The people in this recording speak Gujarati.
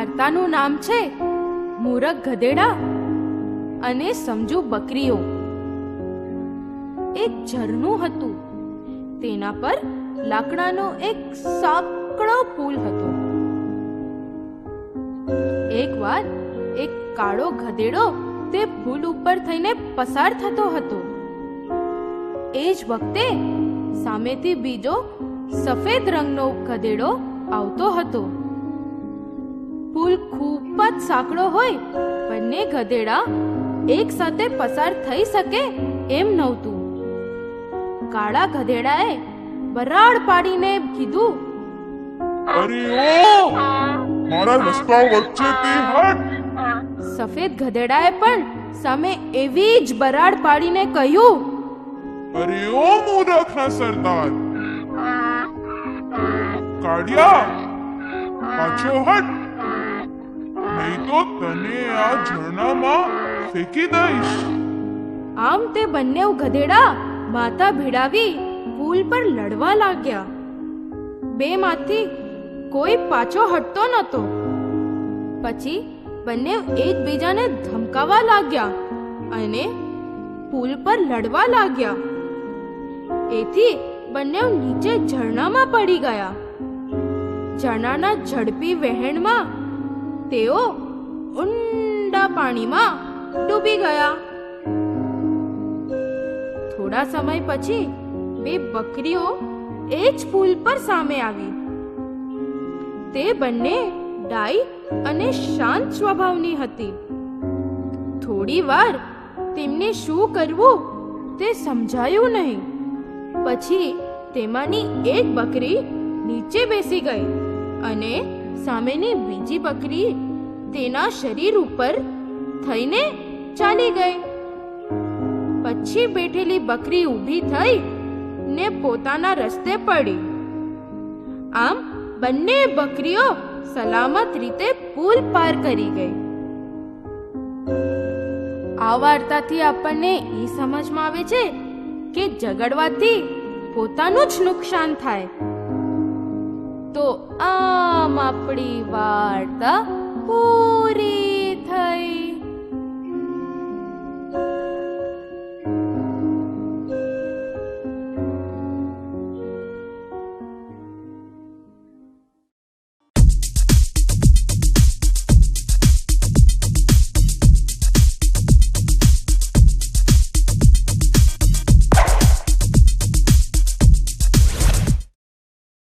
વાર્તાનું નામ છે મૂરખ ગધેડા અને સમજુ બકરીઓ. એક ઝરણું હતું. તેના પર લાકડાનો એક સાંકડો પુલ હતો. એકવાર એક કાળો ગધેડો તે પુલ ઉપર થઈને પસાર થતો હતો. એ જ વખતે સામેથી બીજો સફેદ રંગનો ગધેડો આવતો હતો. પુલ ખૂબ જ સાંકડો હોય, બંને ગધેડા એક સાથે પસાર થઈ શકે એમ નહોતું. કાળા ગધેડાએ બરાડ પાડીને કીધું, અરે ઓ મારા રસ્તા વચ્ચેથી હટ. સફેદ ગધેડાએ પણ સામે એવી જ બરાડ પાડીને કહ્યું, અરે ઓ મૂરખના સરદાર, કાળિયા પાછો હટ, નહીં તો તને આ ઝરણામાં ફેંકી દઈશ. આમ તે બંને ગધેડા માથા ભીડાવી પુલ પર લડવા લાગ્યા. બેમાંથી કોઈ પાછો હટતો નહોતો. પછી બંને એકબીજાને ધમકાવા લાગ્યા અને પુલ પર લડવા લાગ્યા. એથી બંને નીચે ઝરણામાં પડી ગયા. ઝરણાના ઝડપી વહેણમાં તેઓ ઊંડા પાણીમાં ડૂબી ગયા. થોડા સમય પછી બે બકરીઓ એ જ પુલ પર સામે આવી. તે બંને ડાઈ અને શાંત સ્વભાવની હતી. થોડી વાર તેમને શું કરવું તે સમજાયું નહીં. પછી તેમાંની એક બકરી નીચે બેસી ગઈ અને સામેની બીજી બકરી તેના શરીર ઉપર થઈને ચાલી ગઈ. પછી બેઠેલી બકરી ઊભી થઈ ને પોતાના રસ્તે પડી. આમ બંને બકરીઓ સલામત રીતે પુલ પાર કરી ગઈ. આ વાર્તાથી આપણને એ સમજમાં આવે છે કે ઝઘડવાથી પોતાનું જ નુકસાન થાય. તો આમ આપણી વાર્તા પૂરી.